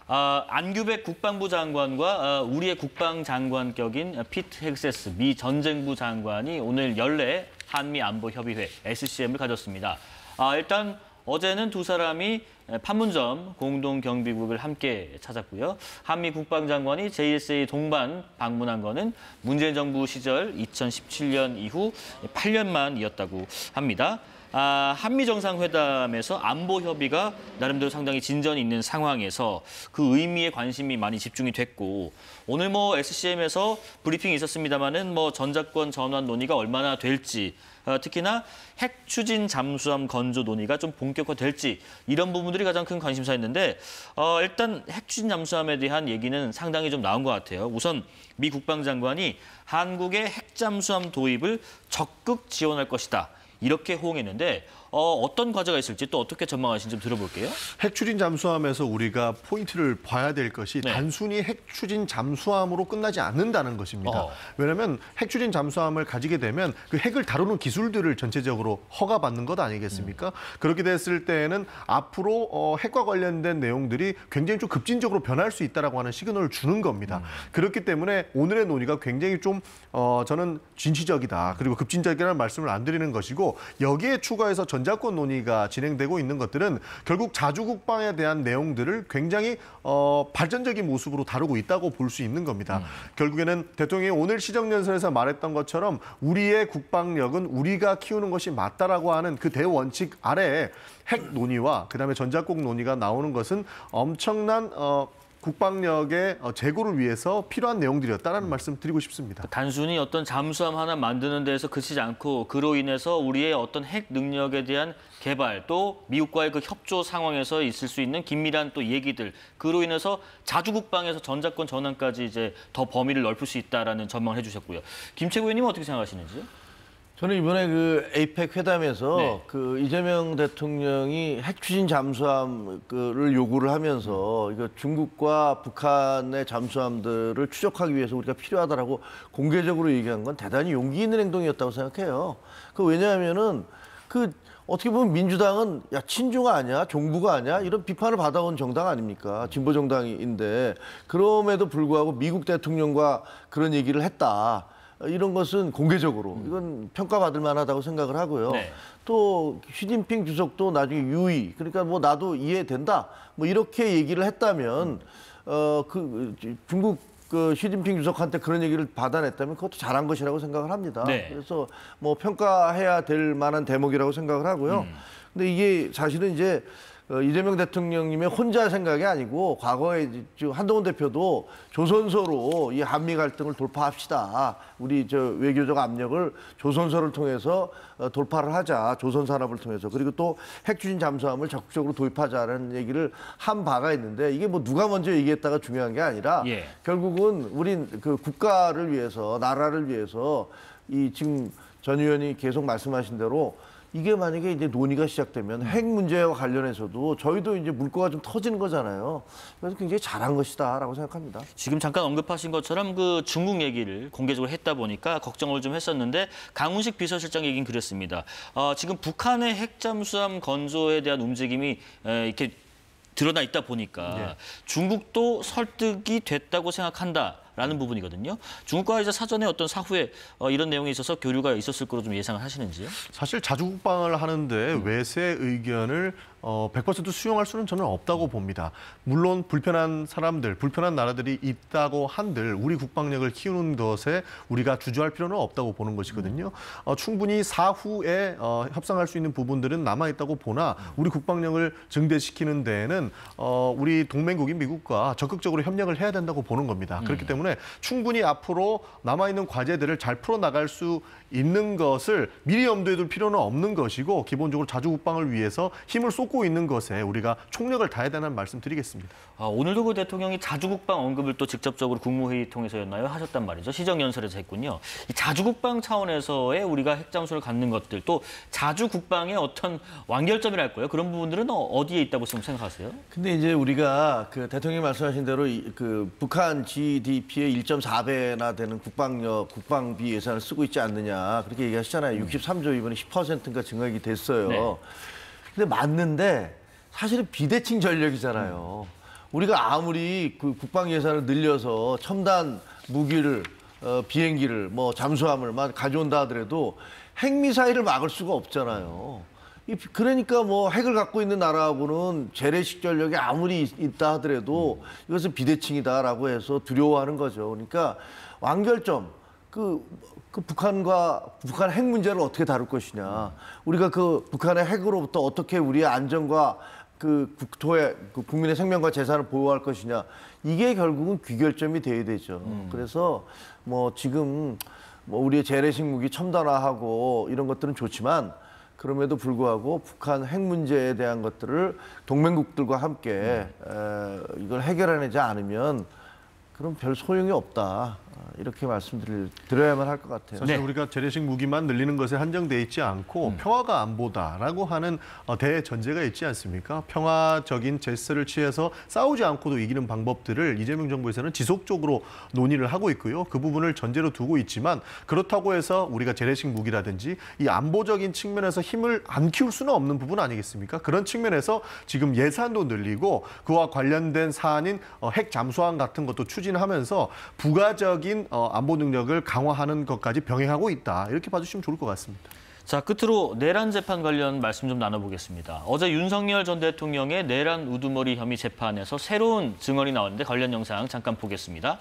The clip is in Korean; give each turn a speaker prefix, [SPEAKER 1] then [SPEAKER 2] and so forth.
[SPEAKER 1] 안규백 국방부 장관과 우리의 국방장관격인 피트 헥세스 미 전쟁부 장관이 오늘 연례 한미안보협의회 SCM을 가졌습니다. 일단 어제는 두 사람이 판문점 공동경비국을 함께 찾았고요. 한미 국방장관이 JSA 동반 방문한 거는 문재인 정부 시절 2017년 이후 8년 만이었다고 합니다. 한미 정상회담에서 안보 협의가 나름대로 상당히 진전이 있는 상황에서 그 의미에 관심이 많이 집중이 됐고, 오늘 SCM에서 브리핑이 있었습니다만은 전작권 전환 논의가 얼마나 될지, 특히나 핵 추진 잠수함 건조 논의가 좀 본격화될지 이런 부분들이 가장 큰 관심사였는데, 일단 핵 추진 잠수함에 대한 얘기는 상당히 좀 나온 것 같아요. 우선 미 국방장관이 한국의 핵 잠수함 도입을 적극 지원할 것이다, 이렇게 호응했는데 어떤 과제가 있을지 또 어떻게 전망하시는지 좀 들어볼게요.
[SPEAKER 2] 핵 추진 잠수함에서 우리가 포인트를 봐야 될 것이 단순히 핵 추진 잠수함으로 끝나지 않는다는 것입니다. 왜냐하면 핵 추진 잠수함을 가지게 되면 그 핵을 다루는 기술들을 전체적으로 허가받는 것 아니겠습니까? 그렇게 됐을 때에는 앞으로 핵과 관련된 내용들이 굉장히 좀 급진적으로 변할 수 있다라고 하는 시그널을 주는 겁니다. 그렇기 때문에 오늘의 논의가 굉장히 좀 저는 진취적이다, 그리고 급진적이라는 말씀을 안 드리는 것이고, 여기에 추가해서 전자권 논의가 진행되고 있는 것들은 결국 자주국방에 대한 내용들을 굉장히 발전적인 모습으로 다루고 있다고 볼 수 있는 겁니다. 결국에는 대통령이 오늘 시정연설에서 말했던 것처럼 우리의 국방력은 우리가 키우는 것이 맞다라고 하는 그 대원칙 아래에 핵 논의와 그다음에 전자국 논의가 나오는 것은 엄청난 국방력의 제고를 위해서 필요한 내용들이었다라는 말씀 드리고 싶습니다.
[SPEAKER 1] 단순히 어떤 잠수함 하나 만드는 데서 그치지 않고, 그로 인해서 우리의 어떤 핵 능력에 대한 개발, 또 미국과의 그 협조 상황에서 있을 수 있는 긴밀한 또 얘기들, 그로 인해서 자주국방에서 전자권 전환까지 이제 더 범위를 넓힐 수 있다라는 전망을 해주셨고요. 김채구 의원님은 어떻게 생각하시는지요?
[SPEAKER 3] 저는 이번에 그 에이펙 회담에서 그 이재명 대통령이 핵 추진 잠수함을 요구를 하면서 이거 중국과 북한의 잠수함들을 추적하기 위해서 우리가 필요하다라고 공개적으로 얘기한 건 대단히 용기 있는 행동이었다고 생각해요. 왜냐하면은 어떻게 보면 민주당은 야, 친중가 아니야, 종부가 아니야, 이런 비판을 받아온 정당 아닙니까? 진보 정당인데, 그럼에도 불구하고 미국 대통령과 그런 얘기를 했다, 이런 것은 공개적으로 이건 평가받을 만하다고 생각을 하고요. 또 시진핑 주석도 나중에 유의, 그러니까 나도 이해된다, 이렇게 얘기를 했다면 중국 시진핑 주석한테 그런 얘기를 받아냈다면 그것도 잘한 것이라고 생각을 합니다. 그래서 평가해야 될 만한 대목이라고 생각을 하고요. 근데 이게 사실은 이제 이재명 대통령님의 혼자 생각이 아니고, 과거에 한동훈 대표도 조선소로 이 한미 갈등을 돌파합시다, 우리 외교적 압력을 조선소를 통해서 돌파를 하자, 조선 산업을 통해서, 그리고 또 핵추진 잠수함을 적극적으로 도입하자는 얘기를 한 바가 있는데, 이게 누가 먼저 얘기했다가 중요한 게 아니라 결국은 우린 그 국가를 위해서, 나라를 위해서 지금 전 의원이 계속 말씀하신 대로 이게 만약에 이제 논의가 시작되면 핵 문제와 관련해서도 저희도 이제 물꼬가 좀 터지는 거잖아요. 그래서 굉장히 잘한 것이다라고 생각합니다.
[SPEAKER 1] 지금 잠깐 언급하신 것처럼 그 중국 얘기를 공개적으로 했다 보니까 걱정을 좀 했었는데, 강훈식 비서실장 얘기는 그랬습니다. 지금 북한의 핵 잠수함 건조에 대한 움직임이 이렇게 드러나 있다 보니까 중국도 설득이 됐다고 생각한다라는 부분이거든요. 중국과 이제 사전에 어떤 사후에 이런 내용에 있어서 교류가 있었을 거로 좀 예상을 하시는지요?
[SPEAKER 2] 사실 자주국방을 하는데 외세 의견을 100% 수용할 수는 저는 없다고 봅니다. 물론 불편한 사람들, 불편한 나라들이 있다고 한들 우리 국방력을 키우는 것에 우리가 주저할 필요는 없다고 보는 것이거든요. 충분히 사후에 협상할 수 있는 부분들은 남아있다고 보나, 우리 국방력을 증대시키는 데에는 우리 동맹국인 미국과 적극적으로 협력을 해야 된다고 보는 겁니다. 그렇기 때문에 충분히 앞으로 남아있는 과제들을 잘 풀어나갈 수 있는 것을 미리 염두에 둘 필요는 없는 것이고, 기본적으로 자주국방을 위해서 힘을 쏟고 있는 것에 우리가 총력을 다해야 된다는 말씀 드리겠습니다.
[SPEAKER 1] 오늘도 그 대통령이 자주국방 언급을 또 직접적으로 국무회의 통해서였나요? 하셨단 말이죠. 시정연설에서 했군요. 이 자주국방 차원에서의 우리가 핵잠수를 갖는 것들, 또 자주국방의 어떤 완결점이랄까요? 그런 부분들은 어디에 있다고 생각하세요?
[SPEAKER 3] 근데 이제 우리가 그 대통령이 말씀하신 대로 그 북한 GDP의 1.4배나 되는 국방비 예산을 쓰고 있지 않느냐, 그렇게 얘기하시잖아요. 63조 이번에 10%인가 증액이 됐어요. 근데 맞는데 사실은 비대칭 전력이잖아요. 우리가 아무리 그 국방 예산을 늘려서 첨단 무기를 비행기를 뭐 잠수함을 막 가져온다 하더라도 핵미사일을 막을 수가 없잖아요. 그러니까 뭐 핵을 갖고 있는 나라하고는 재래식 전력이 아무리 있다 하더라도 이것은 비대칭이다라고 해서 두려워하는 거죠. 그러니까 완결점 그 북한 핵 문제를 어떻게 다룰 것이냐. 우리가 그 북한의 핵으로부터 어떻게 우리의 안전과 그 국토의 그 국민의 생명과 재산을 보호할 것이냐. 이게 결국은 귀결점이 돼야 되죠. 그래서 뭐 지금 뭐 우리의 재래식 무기 첨단화하고 이런 것들은 좋지만 그럼에도 불구하고 북한 핵 문제에 대한 것들을 동맹국들과 함께 이걸 해결해내지 않으면 그럼 별 소용이 없다. 이렇게 말씀드려야만 할 것 같아요.
[SPEAKER 2] 사실 우리가 재래식 무기만 늘리는 것에 한정돼 있지 않고 평화가 안보다라고 하는 대전제가 있지 않습니까? 평화적인 제스처를 취해서 싸우지 않고도 이기는 방법들을 이재명 정부에서는 지속적으로 논의를 하고 있고요. 그 부분을 전제로 두고 있지만 그렇다고 해서 우리가 재래식 무기라든지 이 안보적인 측면에서 힘을 안 키울 수는 없는 부분 아니겠습니까? 그런 측면에서 지금 예산도 늘리고 그와 관련된 사안인 핵 잠수함 같은 것도 추진하면서 부가적인 안보 능력을 강화하는 것까지 병행하고 있다. 이렇게 봐주시면 좋을 것 같습니다.
[SPEAKER 1] 자, 끝으로 내란 재판 관련 말씀 좀 나눠보겠습니다. 어제 윤석열 전 대통령의 내란 우두머리 혐의 재판에서 새로운 증언이 나왔는데 관련 영상 잠깐 보겠습니다.